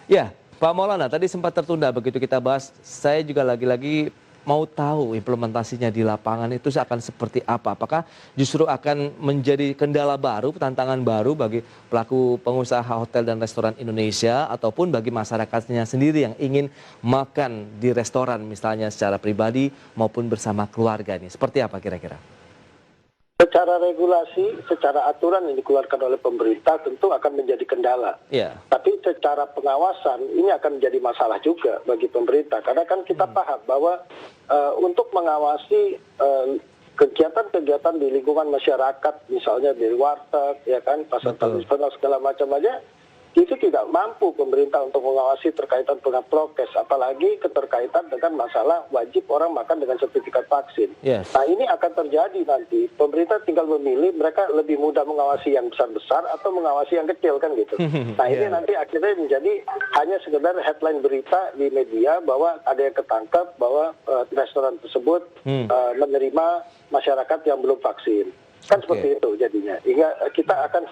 Ya, Pak Maulana, tadi sempat tertunda begitu kita bahas. Saya juga lagi-lagi mau tahu implementasinya di lapangan itu akan seperti apa. Apakah justru akan menjadi kendala baru, tantangan baru bagi pelaku pengusaha hotel dan restoran Indonesia ataupun bagi masyarakatnya sendiri yang ingin makan di restoran misalnya secara pribadi maupun bersama keluarga nih. Seperti apa kira-kira? Secara regulasi, secara aturan yang dikeluarkan oleh pemerintah tentu akan menjadi kendala. Iya. Tapi secara pengawasan ini akan menjadi masalah juga bagi pemerintah. Karena kan kita paham bahwa untuk mengawasi kegiatan-kegiatan di lingkungan masyarakat, misalnya di warteg, ya kan, pasar tradisional segala macam aja, itu tidak mampu pemerintah untuk mengawasi terkaitan dengan prokes, apalagi keterkaitan dengan masalah wajib orang makan dengan sertifikat vaksin. Yes. Nah ini akan terjadi nanti, pemerintah tinggal memilih mereka lebih mudah mengawasi yang besar-besar atau mengawasi yang kecil kan gitu. Nah ini nanti akhirnya menjadi hanya sekedar headline berita di media bahwa ada yang ketangkep bahwa restoran tersebut menerima masyarakat yang belum vaksin. Kan seperti itu jadinya. Hingga kita akan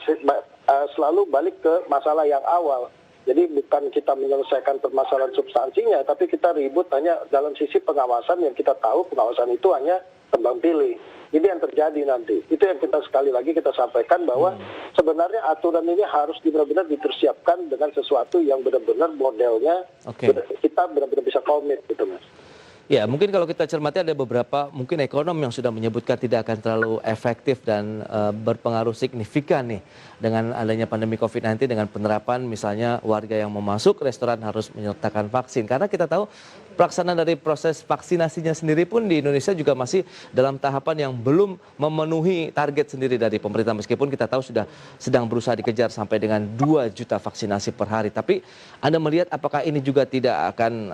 selalu balik ke masalah yang awal. Jadi bukan kita menyelesaikan permasalahan substansinya, tapi kita ribut hanya dalam sisi pengawasan yang kita tahu pengawasan itu hanya tebang pilih. Ini yang terjadi nanti. Itu yang kita sekali lagi kita sampaikan bahwa sebenarnya aturan ini harus benar-benar dipersiapkan dengan sesuatu yang benar-benar modelnya kita benar-benar bisa komit gitu Mas. Ya, mungkin kalau kita cermati ada beberapa mungkin ekonom yang sudah menyebutkan tidak akan terlalu efektif dan berpengaruh signifikan nih dengan adanya pandemi COVID-19 dengan penerapan misalnya warga yang mau masuk restoran harus menyertakan vaksin. Karena kita tahu pelaksanaan dari proses vaksinasinya sendiri pun di Indonesia juga masih dalam tahapan yang belum memenuhi target sendiri dari pemerintah. Meskipun kita tahu sudah sedang berusaha dikejar sampai dengan 2 juta vaksinasi per hari. Tapi Anda melihat apakah ini juga tidak akan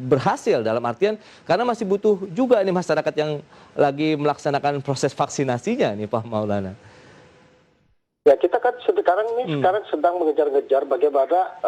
berhasil dalam artian karena masih butuh juga nih masyarakat yang lagi melaksanakan proses vaksinasinya nih Pak Maulana. Ya kita kan sekarang sedang mengejar-ngejar bagaimana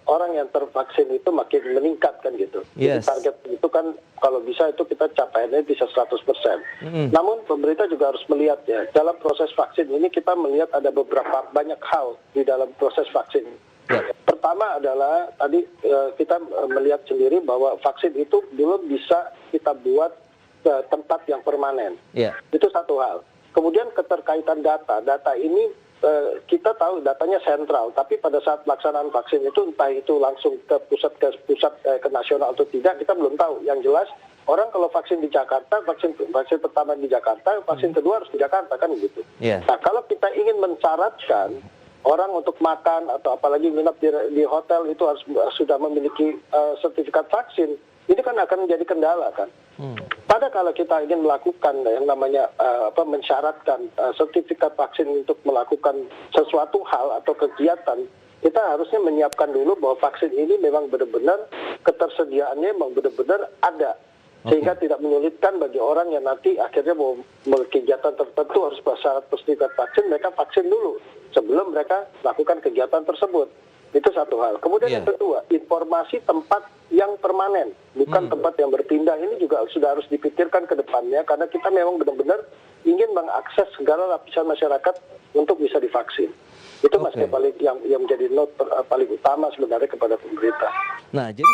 orang yang tervaksin itu makin meningkat kan gitu. Yes. Jadi target itu kan kalau bisa itu kita capainya bisa 100%. Namun pemerintah juga harus melihat ya dalam proses vaksin ini kita melihat ada beberapa banyak hal di dalam proses vaksin. Yeah. Pertama adalah tadi kita melihat sendiri bahwa vaksin itu belum bisa kita buat tempat yang permanen. Yeah. Itu satu hal. Kemudian keterkaitan data ini kita tahu datanya sentral, tapi pada saat pelaksanaan vaksin itu entah itu langsung ke pusat ke nasional atau tidak kita belum tahu. Yang jelas orang kalau vaksin di Jakarta, vaksin pertama di Jakarta, vaksin kedua harus di Jakarta kan gitu. Yeah. Nah kalau kita ingin mensyaratkan orang untuk makan atau apalagi nginep di hotel itu harus sudah memiliki sertifikat vaksin, ini kan akan menjadi kendala kan. Pada kalau kita ingin melakukan yang namanya mensyaratkan sertifikat vaksin untuk melakukan sesuatu hal atau kegiatan, kita harusnya menyiapkan dulu bahwa vaksin ini memang benar-benar ketersediaannya memang benar-benar ada. Sehingga tidak menyulitkan bagi orang yang nanti akhirnya mau kegiatan tertentu harus bersyarat sertifikat vaksin, mereka vaksin dulu sebelum mereka melakukan kegiatan tersebut. Itu satu hal. Kemudian yang kedua, informasi tempat yang permanen, bukan tempat yang berpindah. Ini juga sudah harus dipikirkan ke depannya, karena kita memang benar-benar ingin mengakses segala lapisan masyarakat untuk bisa divaksin. Itu yang menjadi note paling utama sebenarnya kepada pemerintah. Nah, jadi